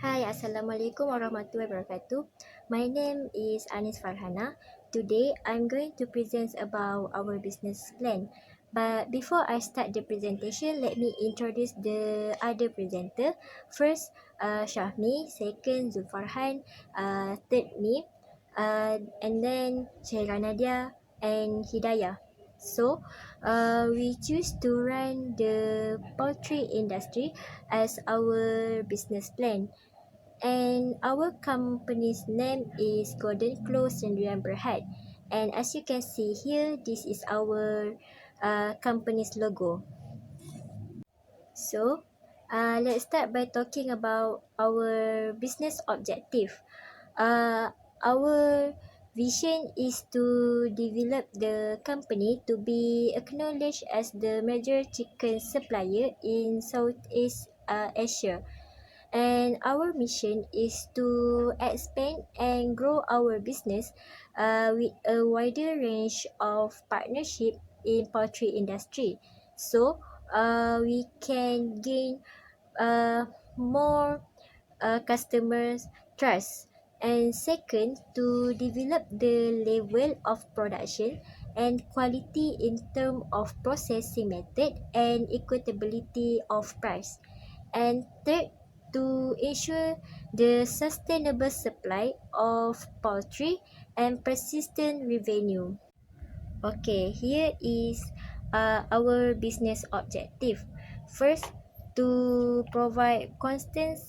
Hi, Assalamualaikum warahmatullahi wabarakatuh. My name is Farhanah. Today, I'm going to present about our business plan. But before I start the presentation, let me introduce the other presenter. First, Syahmi. Second, Zulfarhan. Third, me. And then Syahira, Nadia, and Hidayah. So, we choose to run the poultry industry as our business plan. And our company's name is Golden Close Sdn Berhad. And as you can see here, this is our company's logo. So, let's start by talking about our business objective. Our vision is to develop the company to be acknowledged as the major chicken supplier in Southeast Asia. And our mission is to expand and grow our business with a wider range of partnership in poultry industry. So we can gain more customers trust. And second, to develop the level of production and quality in terms of processing method and equitability of price. And third, to ensure the sustainable supply of poultry and persistent revenue. Okay, here is our business objective. First, to provide constant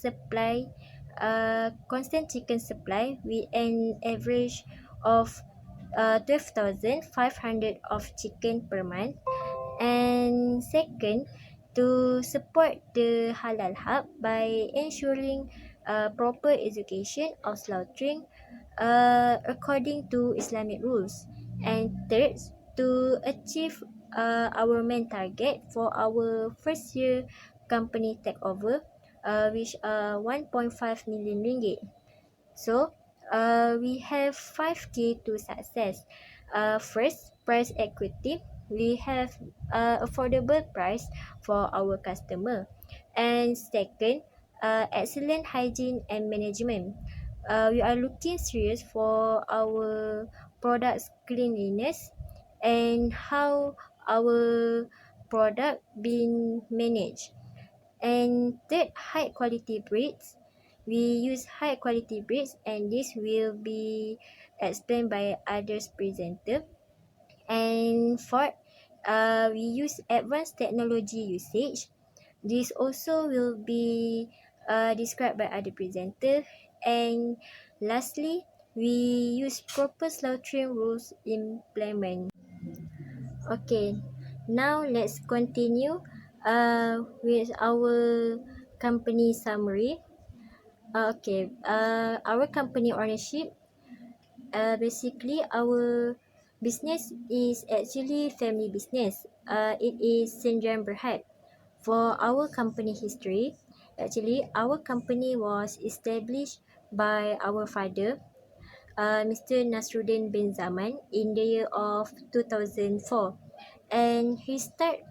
chicken supply with an average of 12,500 of chicken per month. And second, to support the halal hub by ensuring proper education of slaughtering according to Islamic rules. And third, to achieve our main target for our first year company takeover, which 1.5 million ringgit. So, we have 5 key to success. First, price equity. We have affordable price for our customer. And second, excellent hygiene and management. We are looking serious for our products cleanliness and how our product being managed. And third, high quality breeds. We use high quality breeds, and this will be explained by others presenter. And fourth, we use advanced technology usage. This also will be described by other presenter. And lastly, we use proper slaughtering rules implement. Okay, now let's continue with our company summary. Our company ownership. Basically, our business is actually family business. It is Sdn Berhad. For our company history, actually, our company was established by our father, Mr. Nasrudin bin Zaman, in the year of 2004. And he started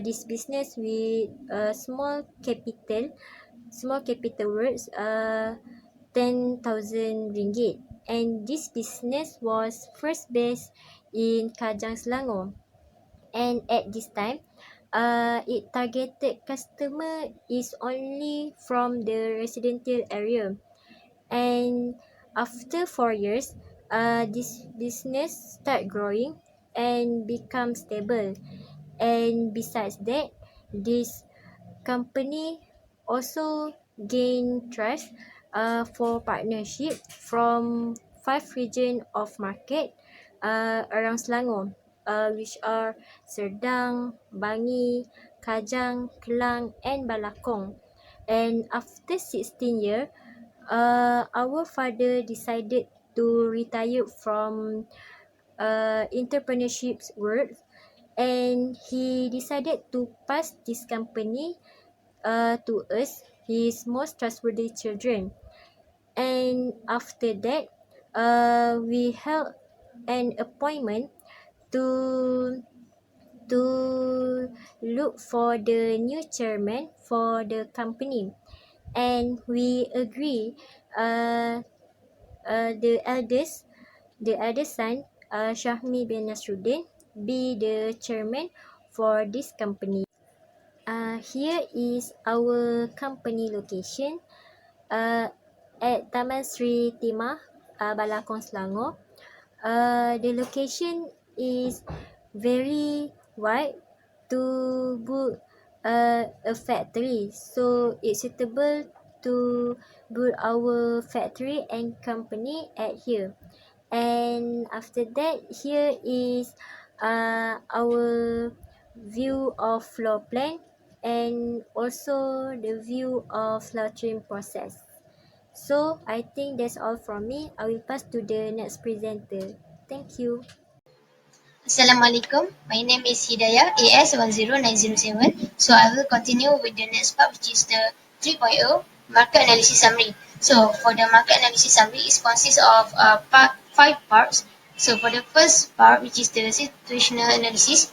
this business with small capital words 10,000 ringgit. And this business was first based in Kajang, Selangor. And at this time, it targeted customer is only from the residential area. And after 4 years, this business start growing and become stable. And besides that, this company also gain trust for partnership from 5 region of market around Selangor, which are Serdang, Bangi, Kajang, Kelang, and Balakong. And after 16 years, our father decided to retire from entrepreneurship world, and he decided to pass this company to us, his most trustworthy children. And after that, we held an appointment to to look for the new chairman for the company. and we agree the eldest son, Syahmi bin Nasrudin, be the chairman for this company. Here is our company location at Taman Sri Timah, Balakong, Selangor. The location is very wide to build a factory, so it's suitable to build our factory and company at here. And after that, here is our view of floor plan and also the view of slaughtering process. So I think that's all from me. I will pass to the next presenter. Thank you. Assalamualaikum. My name is Hidayah, AS10907. So I will continue with the next part, which is the 3.0 market analysis summary. So for the market analysis summary, it consists of five parts. So for the first part, which is the situational analysis.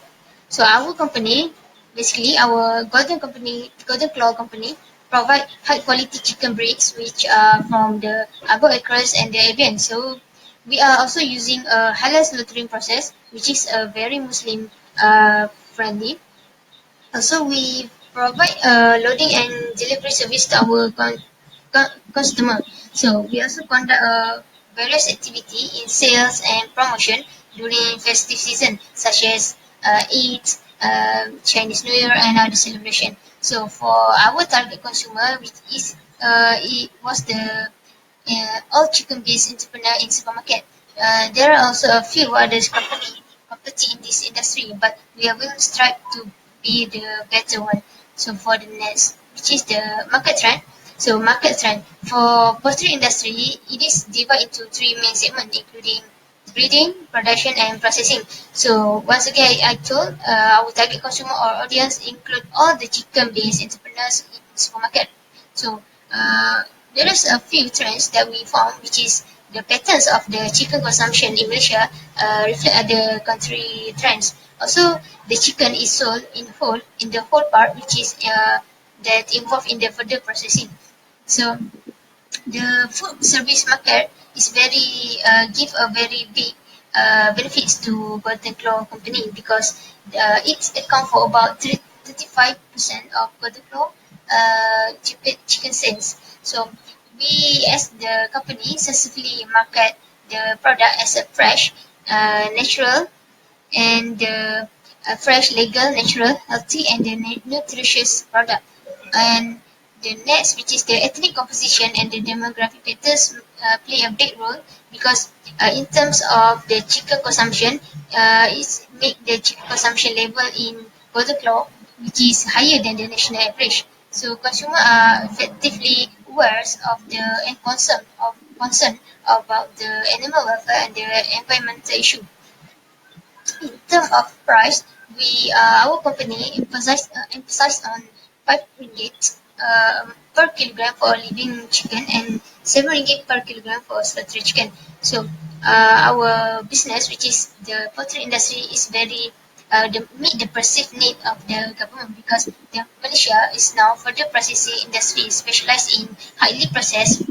So our company, basically our Golden Claw company, provide high quality chicken breasts, which are from the above acres and the avian. So we are also using a halal slaughtering process, which is a very Muslim friendly. Also, we provide loading and delivery service to our customer. So we also conduct various activity in sales and promotion during festive season, such as Eid, Chinese New Year, and other celebration. So for our target consumer, which is it was the all chicken-based entrepreneur in supermarket. There are also a few others company competing in this industry, but we are will strive to be the better one. So for the next, which is the market trend. So market trend for poultry industry, it is divided into three main segments, including breeding, production, and processing. So once again, I told our target consumer or audience include all the chicken-based entrepreneurs in supermarket. So there is a few trends that we found, which is the patterns of the chicken consumption in Malaysia reflect other country trends. Also, the chicken is sold in whole in the whole part, which is that involved in the further processing. So the food service market is very give a very big benefits to Golden Claw company because it account for about 35% of Golden Claw chicken sales. So we as the company successfully market the product as a fresh, natural, and fresh, legal, natural, healthy, and the nutritious product. And the next, which is the ethnic composition and the demographic factors, play a big role because in terms of the chicken consumption, it's make the chicken consumption level in Golden Claw, which is higher than the national average. So consumers are effectively aware of the and concern about the animal welfare and the environmental issue. In terms of price, we our company emphasize on RM5 per kilogram for living chicken and RM7 per kilogram for slaughtered chicken. So our business, which is the poultry industry, is very meet the perceived need of the government because the Malaysia is now further processing industry specialized in highly processed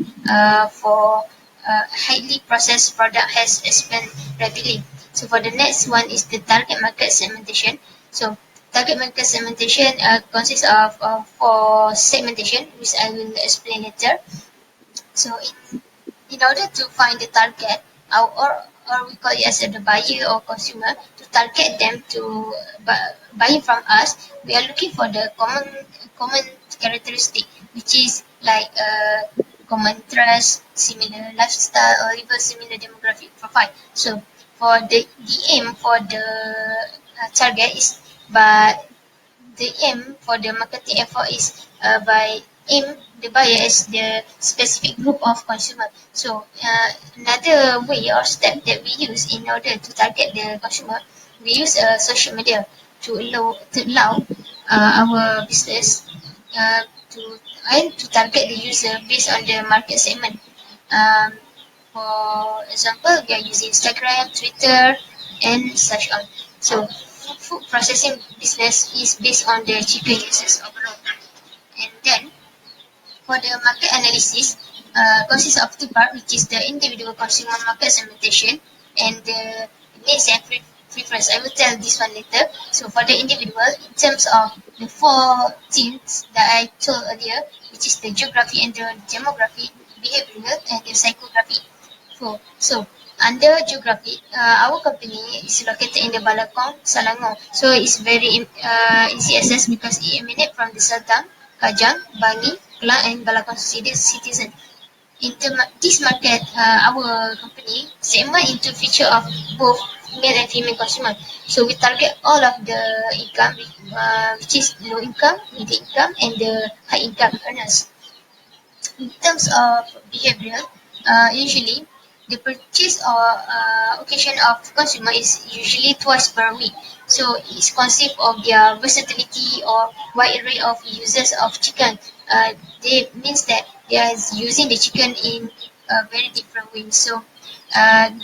product has expanded rapidly. So for the next one is the target market segmentation. So target market segmentation consists of four segmentation, which I will explain later. So in order to find the target, or we call it as the buyer or consumer, to target them to buy from us, we are looking for the common characteristic, which is like common interest, similar lifestyle, or even similar demographic profile. So for the aim for the target is, but the aim for the marketing effort is by aim the buyer as the specific group of consumer. So another way or step that we use in order to target the consumer, we use social media to allow our business uh, to to target the user based on the market segment. Um, for example, we are using Instagram, Twitter, and such on. So food processing business is based on the chicken users overall. And then For the market analysis, consists of two parts, which is the individual consumer market segmentation and the needs and preference. I will tell this one later. So for the individual, in terms of the four themes that I told earlier, which is the geography and the demography, behavioral and the psychography. So under geography, our company is located in the Balakong, Selangor. So it's very easy access because it emanates from the Selatan, Kajang, Bangi, Kelang and Balakong citizen. In this market, our company segment into feature of both male and female consumer. So we target all of the income, which is low income, middle income, and the high income earners. In terms of behavioral, usually the purchase or occasion of consumer is usually twice per week. So it consists of their versatility or wide array of users of chicken. They means that they are using the chicken in a very different way. So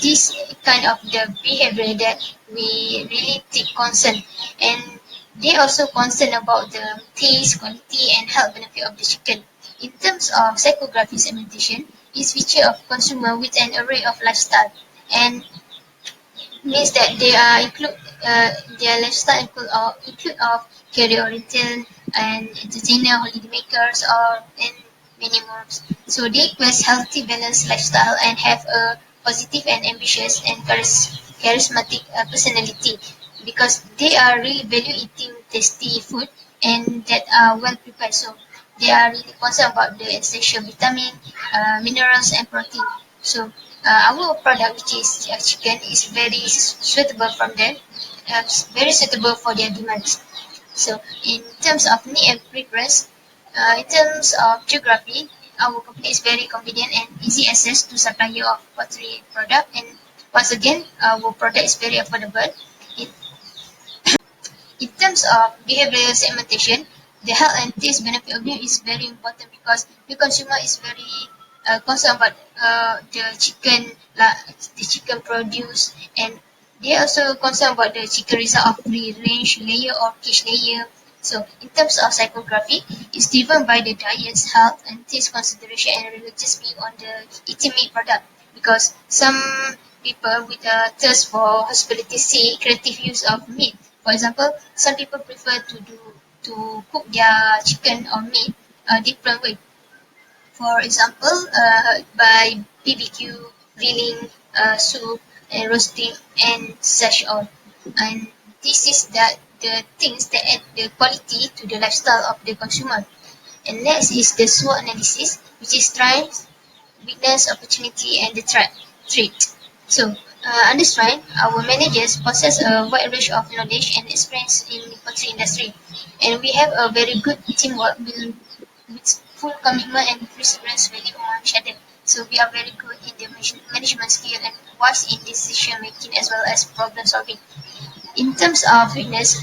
this kind of the behavior that we really take concern, and they also concerned about the taste, quality, and health benefit of the chicken. In terms of psychography segmentation, is feature of consumer with an array of lifestyle, and means that they are include their lifestyle include of career oriented and entertainer, holiday makers, or and many more. So they request healthy, balanced lifestyle and have a positive and ambitious and charismatic personality because they are really value eating tasty food and that are well prepared. So they are really concerned about the essential vitamin, minerals, and protein. So our product, which is chicken, is very suitable from them, very suitable for their demands. So in terms of need and preference, in terms of geography, our company is very convenient and easy access to supplier of poultry product. And once again, our product is very affordable. In in terms of behavioral segmentation, the health and taste benefit of it is very important because the consumer is very concerned about the chicken, the chicken produce, and they also concerned about the chicken result of free-range layer or cage layer. So in terms of psychography, it's driven by the diet's health and taste consideration and religious view on the eating meat product because some people with a thirst for hospitality see creative use of meat. For example, some people prefer to cook their chicken or meat a different way. For example, by BBQ, grilling, soup, and roasting, and such on. And this is the things that add the quality to the lifestyle of the consumer. And next is the SWOT analysis, which is strengths, weakness, opportunity, and the threat. So, under strength, our managers possess a wide range of knowledge and experience in the poultry industry, and we have a very good teamwork with full commitment and perseverance value on each other. So we are very good in the management skill and wise in decision making as well as problem solving. In terms of weakness,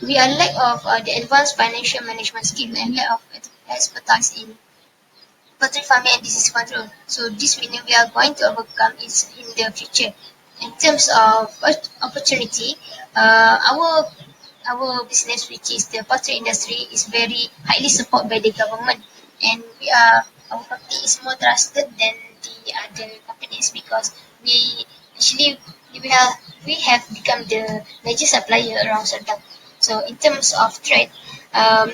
we are lack of the advanced financial management skill and lack of expertise in poultry farming and disease control. So this we are going to overcome is in the future. In terms of opportunity, our business, which is the poultry industry, is very highly supported by the government, and our company is more trusted than the other companies because we actually we have become the major supplier around Sudan. So in terms of trade, um,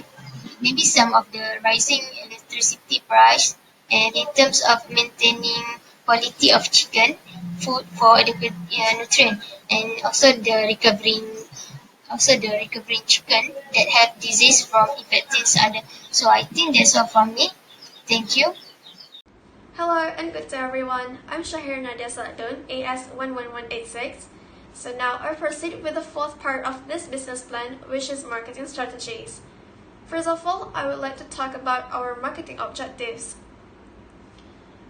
maybe some of the rising electricity price, and in terms of maintaining quality of chicken food for adequate nutrient, and also the recovering chicken that have disease from infecting other. So I think that's all from me. Thank you. Hello and good day everyone. I'm Syahira Nadia AS11186. So now I proceed with the fourth part of this business plan, which is marketing strategies. First of all, I would like to talk about our marketing objectives.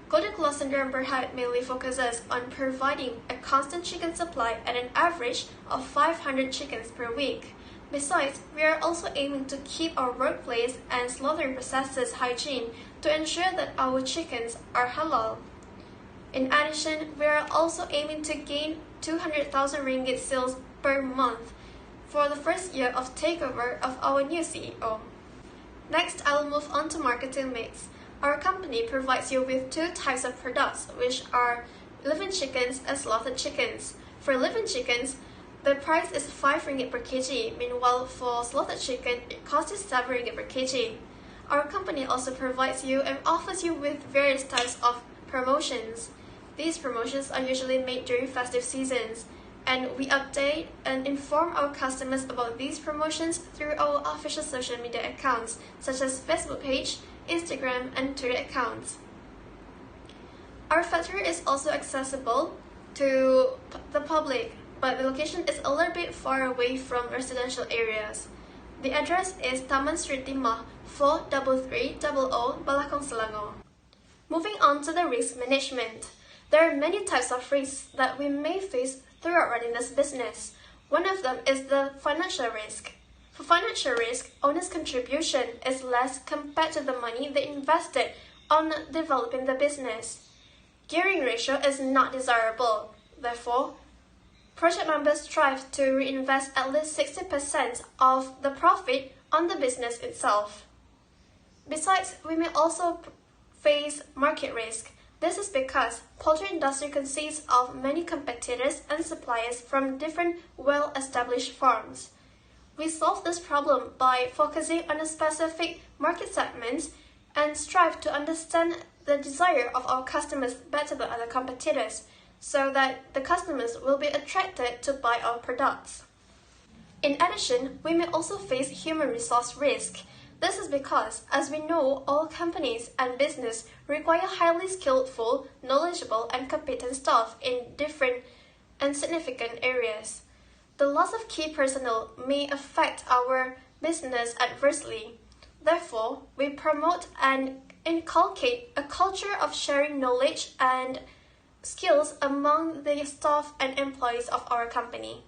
Golden Claw Syndrome Berhad mainly focuses on providing a constant chicken supply at an average of 500 chickens per week. Besides, we are also aiming to keep our workplace and slaughtering processes hygiene to ensure that our chickens are halal. In addition, we are also aiming to gain 200,000 ringgit sales per month for the first year of takeover of our new CEO. Next, I will move on to marketing mix. Our company provides you with two types of products, which are live-in chickens and slaughtered chickens. For live-in chickens, the price is 5 ringgit per kg, meanwhile for slaughtered chicken, it costs 7 ringgit per kg. Our company also provides you and offers you with various types of promotions. These promotions are usually made during festive seasons, and we update and inform our customers about these promotions through our official social media accounts, such as Facebook page, Instagram, and Twitter accounts. Our factory is also accessible to the public, but the location is a little bit far away from residential areas. The address is Taman Street Timah, 43300 Balakong, Selangor. Moving on to the risk management. There are many types of risks that we may face throughout running this business. One of them is the financial risk. For financial risk, owner's contribution is less compared to the money they invested on developing the business. Gearing ratio is not desirable. Therefore, project members strive to reinvest at least 60% of the profit on the business itself. Besides, we may also face market risk. This is because poultry industry consists of many competitors and suppliers from different well-established farms. We solve this problem by focusing on a specific market segment and strive to understand the desire of our customers better than other competitors, so that the customers will be attracted to buy our products. In addition, we may also face human resource risk. This is because, as we know, all companies and business require highly skillful, knowledgeable, and competent staff in different and significant areas. The loss of key personnel may affect our business adversely. Therefore, we promote and inculcate a culture of sharing knowledge and skills among the staff and employees of our company.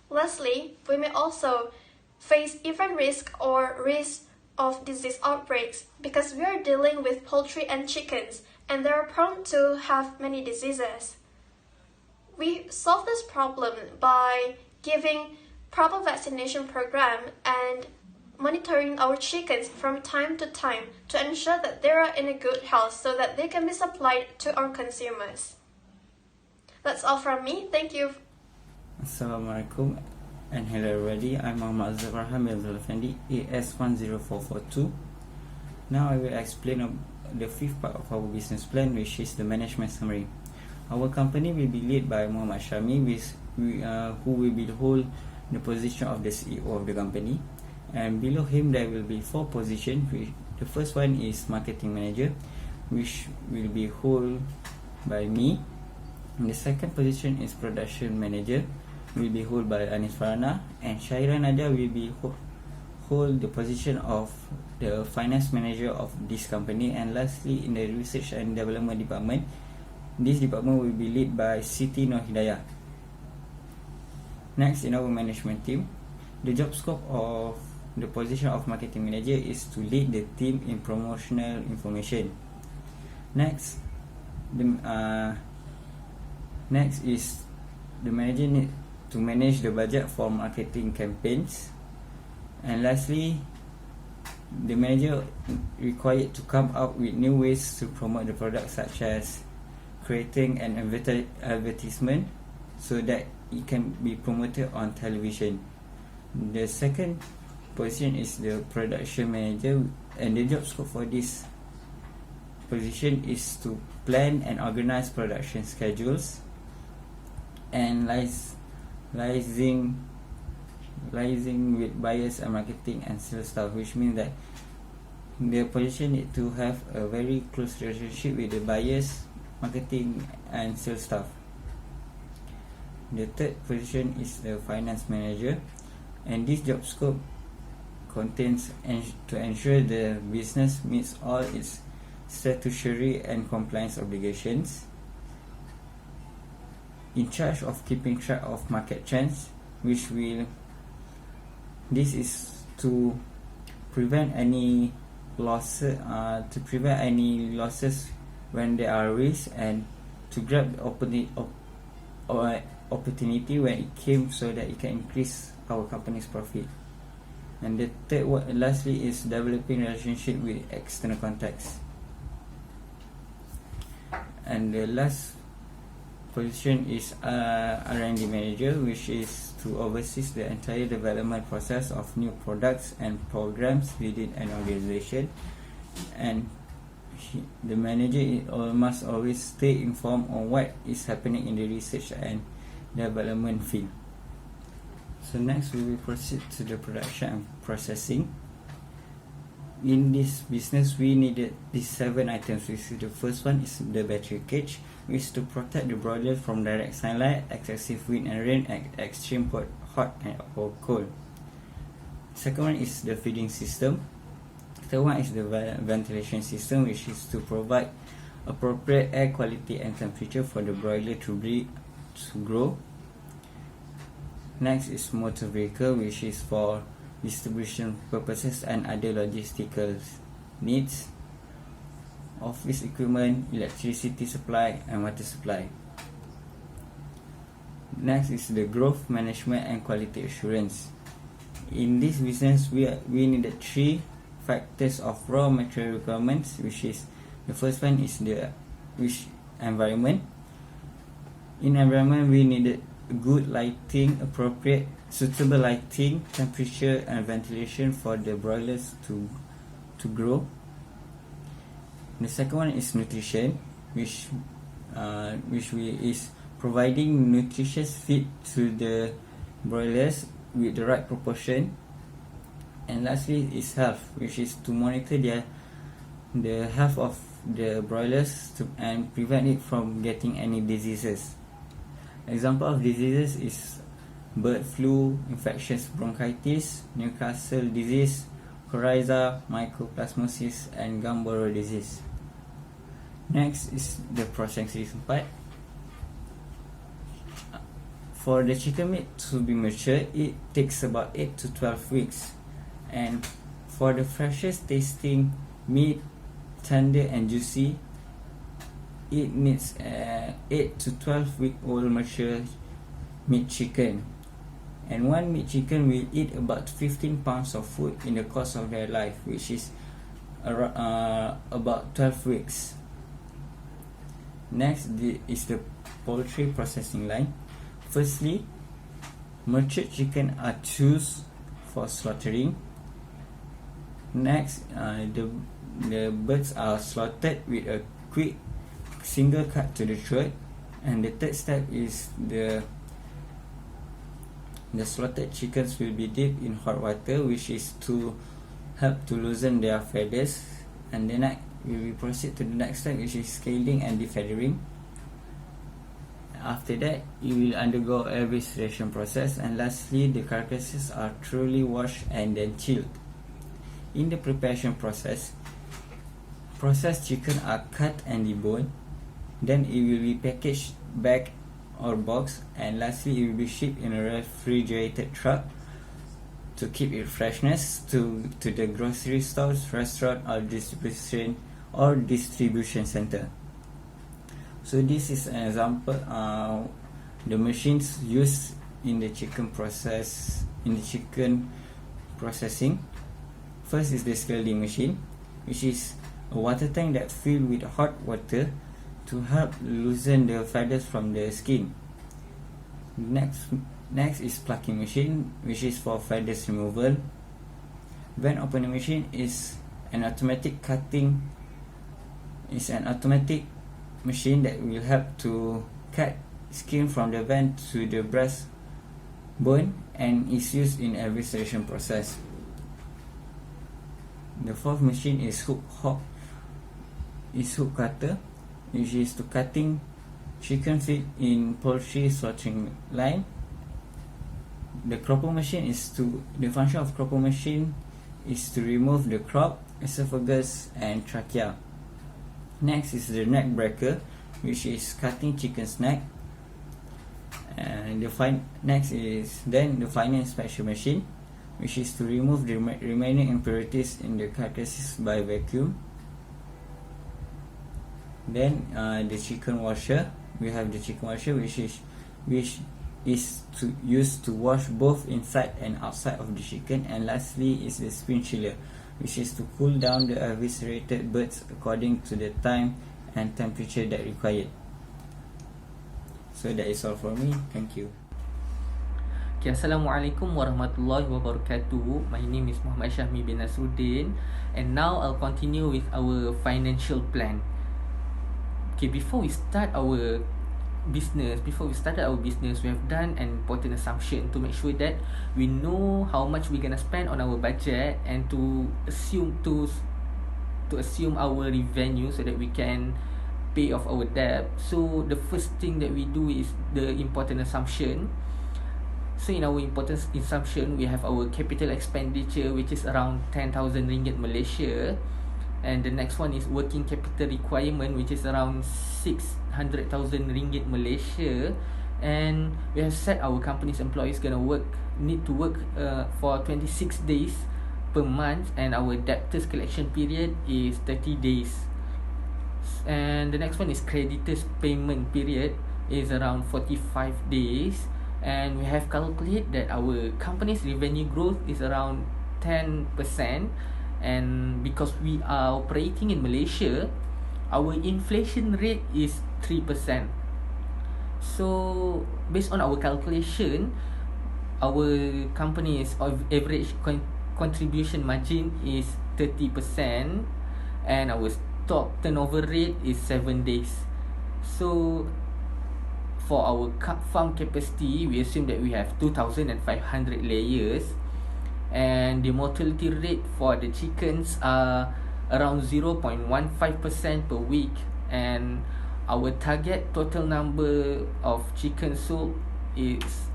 Lastly, we may also face event risk or risk of disease outbreaks because we are dealing with poultry and chickens, and they are prone to have many diseases. We solve this problem by giving proper vaccination program and monitoring our chickens from time to time to ensure that they are in a good health so that they can be supplied to our consumers. That's all from me. Thank you. Assalamualaikum and hello everybody. I'm Muhamad M.Zulfarhan Zulafendy, AS10442. Now I will explain the fifth part of our business plan, which is the management summary. Our company will be led by Muhammad Syahmi, who will be hold the position of the CEO of the company. And below him there will be 4 positions. The first one is marketing manager, which will be held by me. And the second position is production manager, will be held by Farhanah, and Syahira Nadia will be hold the position of the finance manager of this company. And lastly, in the research and development department, this department will be led by Siti nor Hidayah. Next, in our management team, the job scope of the position of marketing manager is to lead the team in promotional information. Next is the manager need to manage the budget for marketing campaigns. And lastly, the manager required to come up with new ways to promote the product, such as creating an advertisement so that it can be promoted on television. The second position is the production manager, and the job scope for this position is to plan and organize production schedules and liaising with buyers and marketing and sales staff, which means that the position need to have a very close relationship with the buyers, marketing and sales staff. The third position is the finance manager, and this job scope contains to ensure the business meets all its statutory and compliance obligations, in charge of keeping track of market trends, this is to prevent any losses when there are risks, and to grab the opportunity when it came, so that it can increase our company's profit. And the third one, lastly, is developing relationship with external contacts. And the last position is R&D manager, which is to oversee the entire development process of new products and programs within an organization. And the manager must always stay informed on what is happening in the research and development field. So next we will proceed to the production and processing. In this business we needed these 7 items. The first one is the battery cage, which is to protect the broiler from direct sunlight, excessive wind and rain, and extreme hot or cold. Second one is the feeding system. Third one is the ventilation system, which is to provide appropriate air quality and temperature for the broiler to grow. Next is motor vehicle, which is for distribution purposes and other logistical needs. Office equipment, electricity supply and water supply. Next is the growth management and quality assurance. In this business we needed 3 factors of raw material requirements, which is the first one is the environment. In environment we needed good lighting, appropriate suitable lighting, temperature and ventilation for the broilers to grow. The second one is nutrition, which is providing nutritious feed to the broilers with the right proportion. And lastly is health, which is to monitor the health of the broilers and prevent it from getting any diseases. Example of diseases is bird flu, infectious bronchitis, Newcastle disease, coryza, mycoplasmosis and Gumboro disease. Next is the processing part. For the chicken meat to be matured, it takes about 8 to 12 weeks. And for the freshest tasting meat, tender and juicy, it needs 8 to 12 week old mature meat chicken. And one meat chicken will eat about 15 pounds of food in the course of their life, which is about 12 weeks. Next is the poultry processing line. Firstly, matured chicken are chosen for slaughtering. Next, the birds are slaughtered with a quick single cut to the throat. And the third step is the slaughtered chickens will be dipped in hot water, which is to help to loosen their feathers. And then we will proceed to the next step, which is scaling and defeathering. After that, you will undergo a evisceration process, and lastly, the carcasses are thoroughly washed and then chilled. In the preparation process, processed chicken are cut and deboned. Then it will be packaged, bagged or boxed, and lastly it will be shipped in a refrigerated truck to keep its freshness to the grocery stores, restaurant or distribution center. So this is an example of the machines used in the chicken processing. First is the scalding machine, which is a water tank that filled with hot water to help loosen the feathers from the skin. Next is plucking machine, which is for feathers removal. Vent opening machine is an automatic machine that will help to cut skin from the vent to the breast bone and is used in evisceration process. The fourth machine is hook cutter, which is to cutting chicken feet in poultry slaughtering line. The cropper machine the function of cropper machine is to remove the crop, esophagus and trachea. Next is the neck breaker, which is cutting chicken's neck. And next is then the final inspection machine, which is to remove the remaining impurities in the carcasses by vacuum. Then the chicken washer. We have the chicken washer, which is used to wash both inside and outside of the chicken. And lastly is the spin chiller, which is to cool down the eviscerated birds according to the time and temperature that required. So that is all for me. Thank you. Okay, Assalamualaikum warahmatullahi wabarakatuh. My name is Muhamad Syahmi bin Nasrudin, and now I'll continue with our financial plan. Okay, before we started our business, we have done an important assumption to make sure that we know how much we're gonna spend on our budget, and to assume our revenue so that we can pay off our debt. So the first thing that we do is the important assumption. So in our important assumption, we have our capital expenditure, which is around 10,000 ringgit Malaysia, and the next one is working capital requirement, which is around 600,000 ringgit Malaysia. And we have said our company's employees need to work for 26 days per month, and our debtors collection period is 30 days. And the next one is creditors payment period is around 45 days, and we have calculated that our company's revenue growth is around 10%. And because we are operating in Malaysia, our inflation rate is 3%. So based on our calculation, our company's average contribution margin is 30%, and our stock turnover rate is 7 days. So for our farm capacity, we assume that we have 2,500 layers, and the mortality rate for the chickens are around 0.15% per week, and our target total number of chickens sold is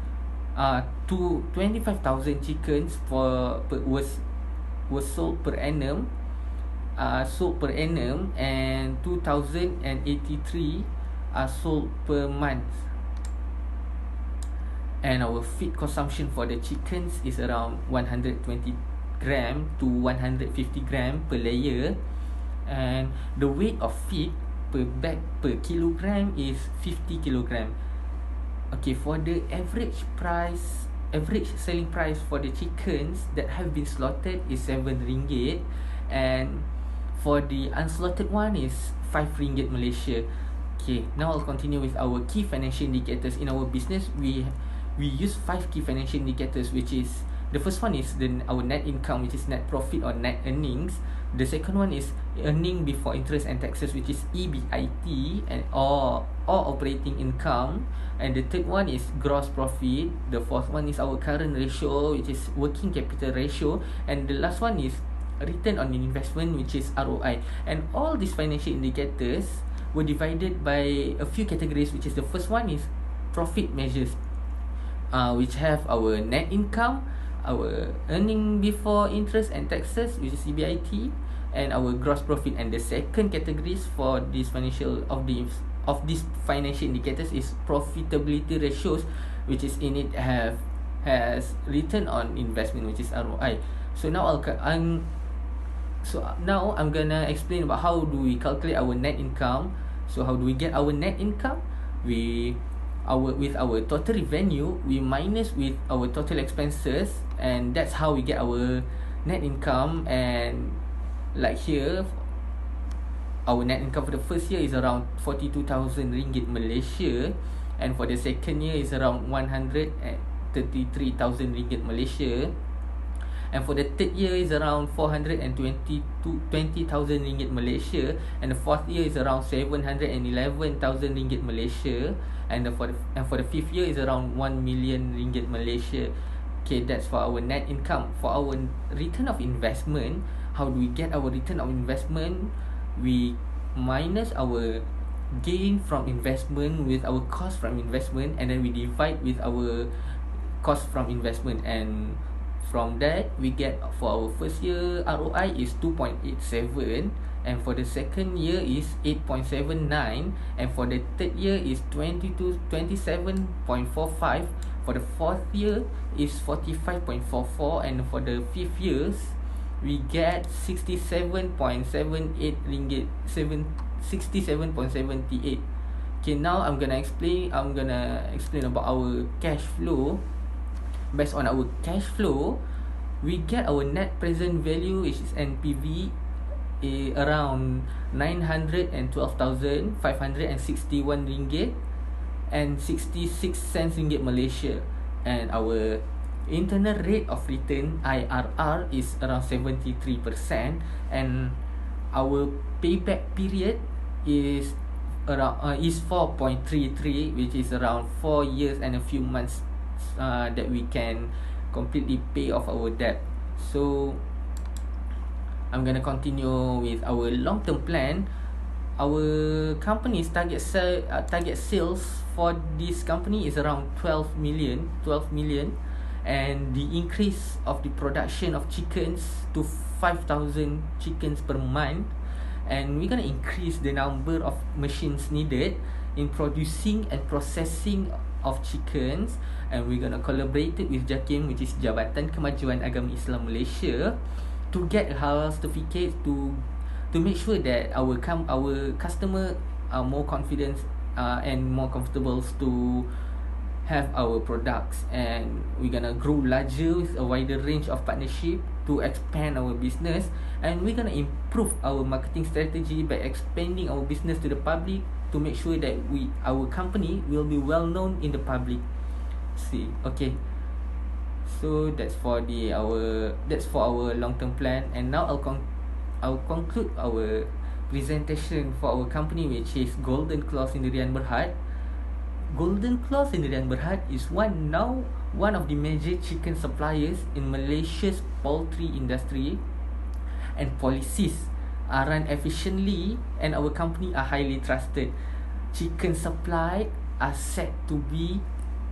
25,000 chickens was sold per annum, and 2,083 are sold per month. And our feed consumption for the chickens is around 120 gram to 150 gram per layer, and the weight of feed per bag per kilogram is 50 kilogram. Okay, for the average selling price for the chickens that have been slaughtered is 7 ringgit, and for the unslaughtered one is 5 ringgit Malaysia. Okay, now I'll continue with our key financial indicators. In our business, we use 5 key financial indicators, which is, the first one is our net income, which is net profit or net earnings. The second one is earning before interest and taxes, which is EBIT, and or operating income. And the third one is gross profit. The fourth one is our current ratio, which is working capital ratio. And the last one is return on investment, which is ROI. And all these financial indicators were divided by a few categories, which is, the first one is profit measures, which have our net income, our earning before interest and taxes, which is EBIT, and our gross profit. And the second categories for this financial of these financial indicators is profitability ratios, which is in it has return on investment, which is ROI. So now I'm gonna explain about how do we calculate our net income. So how do we get our net income? With our total revenue, we minus with our total expenses, and that's how we get our net income. And like here, our net income for the first year is around 42,000 ringgit Malaysia, and for the second year is around 133,000 ringgit Malaysia, and for the third year is around 420,000 ringgit Malaysia, and the fourth year is around 711,000 ringgit Malaysia, and for the fifth year is around 1 million ringgit Malaysia. Okay, that's for our net income. For our return of investment, how do we get our return of investment? We minus our gain from investment with our cost from investment, and then we divide with our cost from investment, and from that we get, for our first year ROI is 2.87, and for the second year is 8.79, and for the third year is 27.45, for the fourth year is 45.44, and for the fifth years we get 67.78 ringgit, 67.78. Okay, now I'm gonna explain about our cash flow. Based on our cash flow, we get our net present value, which is NPV, around 912,561 ringgit and 66 cents ringgit Malaysia, and our internal rate of return IRR is around 73%, and our payback period is around is 4.33, which is around 4 years and a few months that we can completely pay off our debt. So I'm gonna continue with our long-term plan. Our company's target sales for this company is around 12 million, and the increase of the production of chickens to 5,000 chickens per month, and we're gonna increase the number of machines needed in producing and processing of chickens, and we're gonna collaborate with JAKIM, which is Jabatan Kemajuan Agama Islam Malaysia, to get a halal certificate to make sure that our customer are more confident and more comfortable to have our products, and we're gonna grow larger with a wider range of partnership to expand our business, and we're gonna improve our marketing strategy by expanding our business to the public to make sure that our company will be well known in the public. Okay, so that's for our long-term plan, and now I'll conclude our presentation for our company, which is Golden Claw Sendirian Berhad. Golden Claw Sendirian Berhad is one of the major chicken suppliers in Malaysia's poultry industry, and policies are run efficiently, and our company are highly trusted. Chicken supply are said to be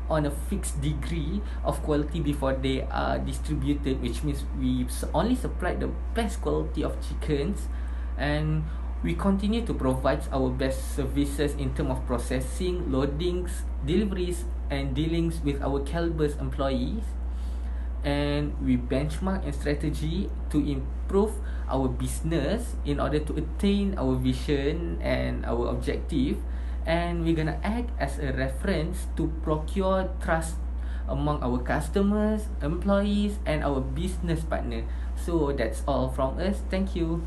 on a fixed degree of quality before they are distributed, which means we only supply the best quality of chickens, and we continue to provide our best services in terms of processing, loadings, deliveries, and dealings with our caliber's employees. And we benchmark and strategy to improve our business in order to attain our vision and our objective, and we're gonna act as a reference to procure trust among our customers, employees, and our business partner. So that's all from us. Thank you.